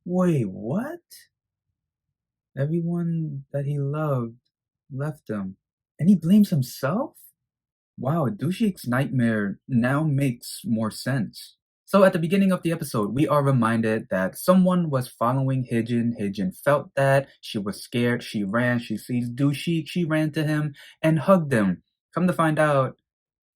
Wait, what? Everyone that he loved left him, and he blames himself? Wow, DuSik's nightmare now makes more sense. So at the beginning of the episode, we are reminded that someone was following HyeJin. HyeJin felt that. She was scared. She ran. She sees DuSik. She ran to him and hugged him. Come to find out,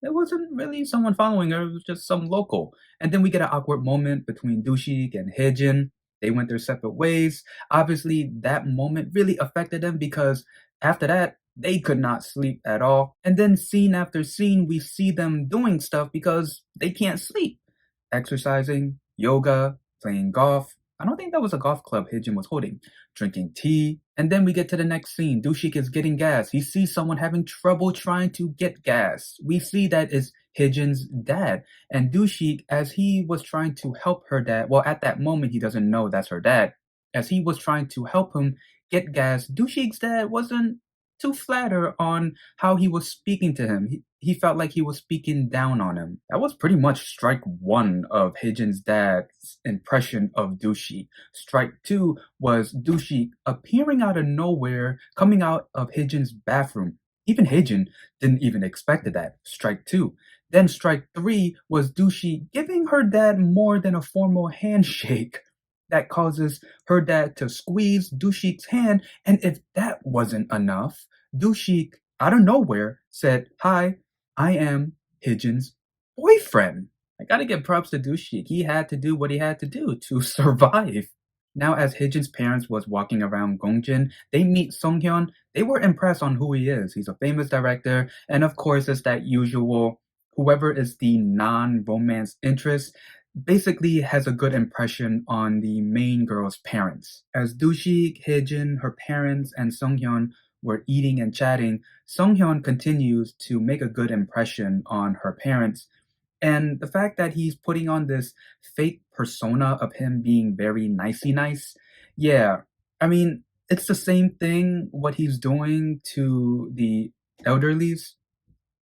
it wasn't really someone following her, it was just some local. And then we get an awkward moment between DuSik and HyeJin. They went their separate ways. Obviously, that moment really affected them because after that, they could not sleep at all. And then scene after scene, we see them doing stuff because they can't sleep. Exercising, yoga, playing golf. I don't think that was a golf club HyeJin was holding. Drinking tea. And then we get to the next scene. DuSik is getting gas. He sees someone having trouble trying to get gas. We see that is HyeJin's dad. And DuSik, as he was trying to help her dad, well, at that moment, he doesn't know that's her dad. As he was trying to help him get gas, DuSik's dad wasn't too flatter on how he was speaking to him. He felt like he was speaking down on him. That was pretty much strike one of HyeJin's dad's impression of DuSik. Strike two was DuSik appearing out of nowhere, coming out of HyeJin's bathroom. Even HyeJin didn't even expect that. Strike two. Then strike three was DuSik giving her dad more than a formal handshake. That causes her dad to squeeze DuSik's hand, and if that wasn't enough, DuSik, out of nowhere, said, "Hi, I am HyeJin's boyfriend." I gotta give props to DuSik. He had to do what he had to do to survive. Now, as HyeJin's parents was walking around Gongjin, they meet SeongHyeon. They were impressed on who he is. He's a famous director, and of course, it's that usual whoever is the non-romance interest basically has a good impression on the main girl's parents. As DuSik, HyeJin, her parents, and SeongHyeon were eating and chatting, SeongHyeon continues to make a good impression on her parents. And the fact that he's putting on this fake persona of him being very nicey nice, yeah, I mean, it's the same thing what he's doing to the elderlies,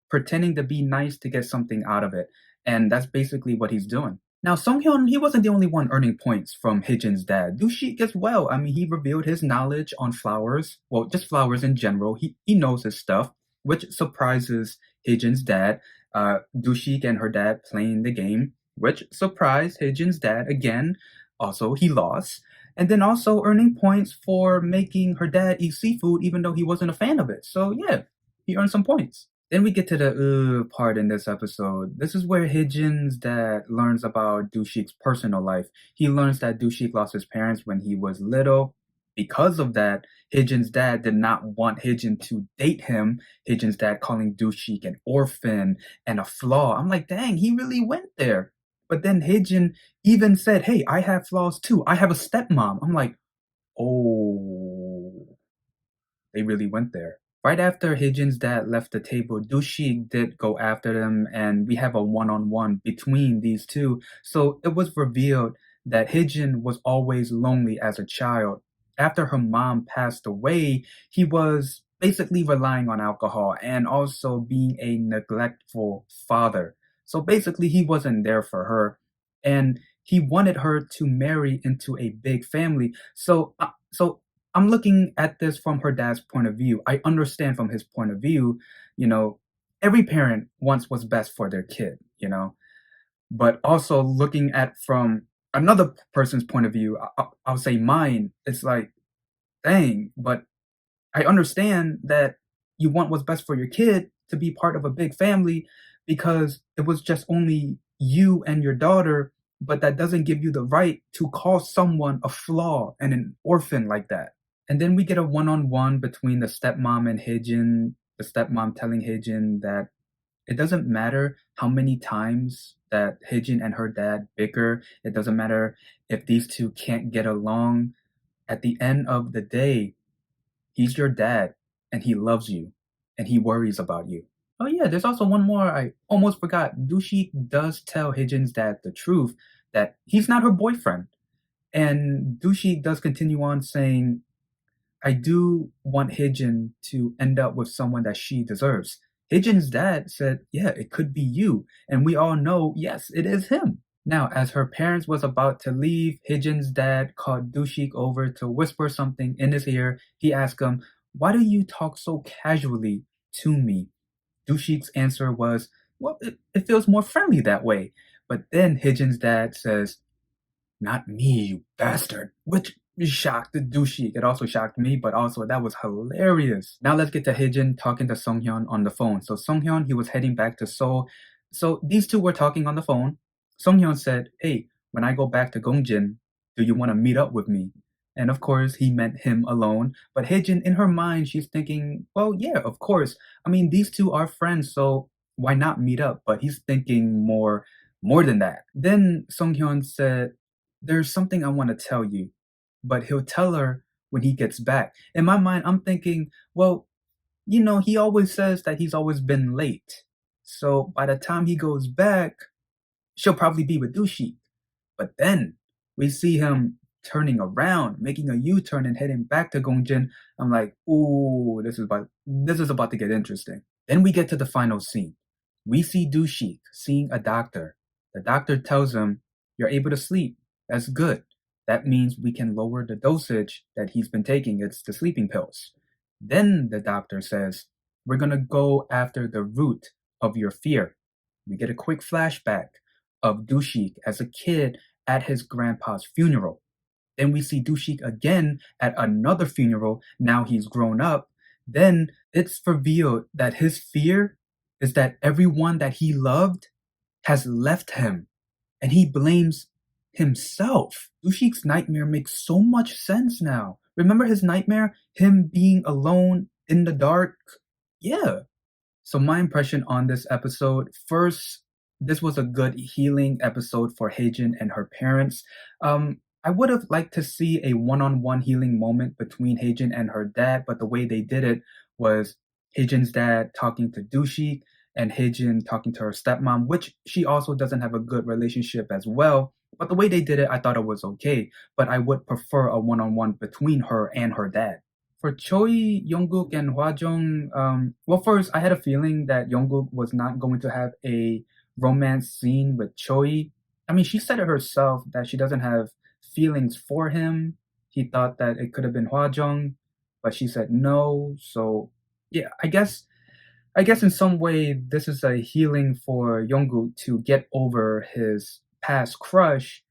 pretending to be nice to get something out of it. And that's basically what he's doing. Now, SeongHyeon, he wasn't the only one earning points from HyeJin's dad. DuSik as well. I mean, he revealed his knowledge on flowers. Well, just flowers in general. He knows his stuff, which surprises HyeJin's dad. DuSik and her dad playing the game, which surprised HyeJin's dad again. Also, he lost. And then also earning points for making her dad eat seafood, even though he wasn't a fan of it. So yeah, he earned some points. Then we get to the part in this episode. This is where HyeJin's dad learns about DuSik's personal life. He learns that DuSik lost his parents when he was little. Because of that, HyeJin's dad did not want HyeJin to date him. HyeJin's dad calling DuSik an orphan and a flaw. I'm like, dang, he really went there. But then HyeJin even said, hey, I have flaws too. I have a stepmom. I'm like, oh, they really went there. Right after HyeJin's dad left the table, DuSik did go after them, and we have a one-on-one between these two. So it was revealed that HyeJin was always lonely as a child. After her mom passed away, he was basically relying on alcohol and also being a neglectful father. So basically, he wasn't there for her, and he wanted her to marry into a big family. So I'm looking at this from her dad's point of view. I understand from his point of view, you know, every parent wants what's best for their kid, you know. But also looking at from another person's point of view, I'll say mine, it's like, dang, but I understand that you want what's best for your kid to be part of a big family because it was just only you and your daughter, but that doesn't give you the right to call someone a flaw and an orphan like that. And then we get a one-on-one between the stepmom and HyeJin, the stepmom telling HyeJin that it doesn't matter how many times that HyeJin and her dad bicker. It doesn't matter if these two can't get along. At the end of the day, he's your dad and he loves you and he worries about you. Oh yeah, there's also one more I almost forgot. DuSik does tell HyeJin's dad the truth that he's not her boyfriend. And DuSik does continue on saying, I do want HyeJin to end up with someone that she deserves. HyeJin's dad said, yeah, it could be you. And we all know, yes, it is him. Now, as her parents was about to leave, HyeJin's dad called DuSik over to whisper something in his ear. He asked him, "Why do you talk so casually to me?" DuSik's answer was, "Well, it feels more friendly that way." But then HyeJin's dad says, "Not me, you bastard," which shocked the DuSik. It also shocked me, but also that was hilarious. Now let's get to HyeJin talking to SeongHyeon on the phone. So SeongHyeon, he was heading back to Seoul. So these two were talking on the phone. SeongHyeon said, "Hey, when I go back to Gongjin, do you want to meet up with me?" And of course, he meant him alone. But HyeJin, in her mind, she's thinking, well, yeah, of course. I mean, these two are friends, so why not meet up? But he's thinking more than that. Then SeongHyeon said, "There's something I want to tell you," but he'll tell her when he gets back. In my mind, I'm thinking, well, he always says that he's always been late. So by the time he goes back, she'll probably be with DuSik. But then we see him turning around, making a U-turn and heading back to Gongjin. I'm like, ooh, this is about to get interesting. Then we get to the final scene. We see DuSik seeing a doctor. The doctor tells him, "You're able to sleep. That's good. That means we can lower the dosage that he's been taking. It's the sleeping pills." Then the doctor says, "We're gonna go after the root of your fear." We get a quick flashback of DuSik as a kid at his grandpa's funeral. Then we see DuSik again at another funeral. Now he's grown up. Then it's revealed that his fear is that everyone that he loved has left him, and he blames himself. DuSik's nightmare makes so much sense now. Remember his nightmare? Him being alone in the dark? Yeah. So my impression on this episode, first, this was a good healing episode for HyeJin and her parents. I would have liked to see a one-on-one healing moment between HyeJin and her dad, but the way they did it was HyeJin's dad talking to DuSik and HyeJin talking to her stepmom, which she also doesn't have a good relationship as well. But the way they did it, I thought it was okay. But I would prefer a one-on-one between her and her dad. For Choi, Jungkook, and Hwajung, well, first, I had a feeling that Jungkook was not going to have a romance scene with Choi. I mean, she said it herself that she doesn't have feelings for him. He thought that it could have been Hwajung, but she said no. So, yeah, I guess in some way this is a healing for Jungkook to get over his past crush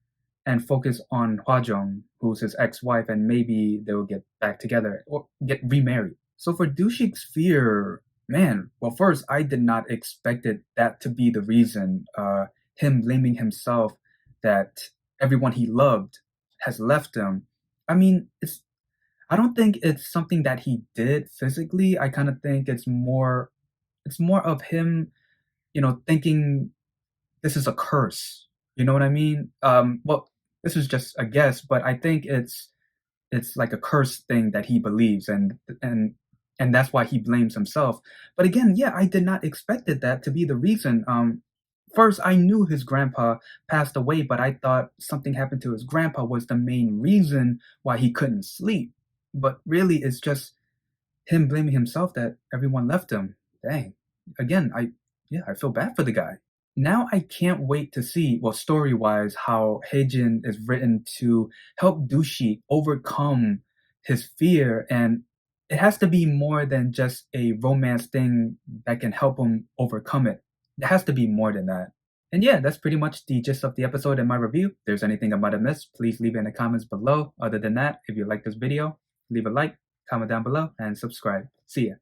and focus on Hwajung, who's his ex-wife, and maybe they'll get back together or get remarried. So for Dushik's fear, man, well, first, I did not expect that to be the reason, him blaming himself that everyone he loved has left him. I mean, I don't think it's something that he did physically. I kind of think it's more of him, thinking this is a curse. You know what I mean? Well, this is just a guess, but I think it's like a curse thing that he believes, and that's why he blames himself. But again, yeah, I did not expected that to be the reason. First, I knew his grandpa passed away, but I thought something happened to his grandpa was the main reason why he couldn't sleep. But really, it's just him blaming himself that everyone left him. Dang. Again, I feel bad for the guy. Now I can't wait to see, well, story-wise, how HyeJin is written to help Dushi overcome his fear, and it has to be more than just a romance thing that can help him overcome it. It has to be more than that. And yeah, that's pretty much the gist of the episode and my review. If there's anything I might have missed, please leave it in the comments below. Other than that, if you like this video, leave a like, comment down below, and subscribe. See ya.